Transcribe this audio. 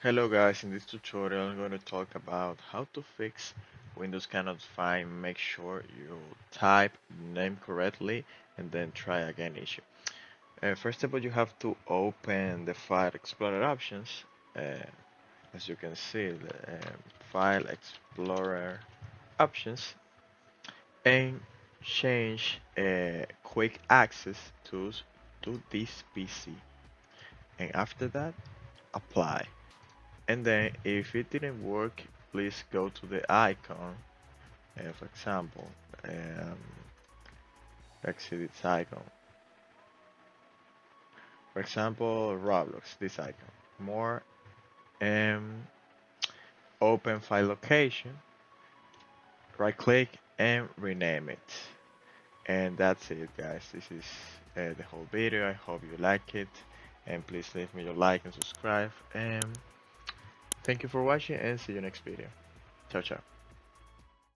Hello guys, in this tutorial I'm going to talk about how to fix Windows cannot find, make sure you type name correctly and then try again issue. First of all, you have to open the File Explorer options. Uh, as you can see, the File Explorer options and change Quick Access to this PC. And after that, apply. And then if it didn't work, please go to the icon. For example, um, let's see this icon. For example, Roblox, this icon. More and open file location. Right click and rename it. And that's it, guys. This is the whole video. I hope you like it. And please leave me your like and subscribe. And thank you for watching and see you next video. Ciao, ciao.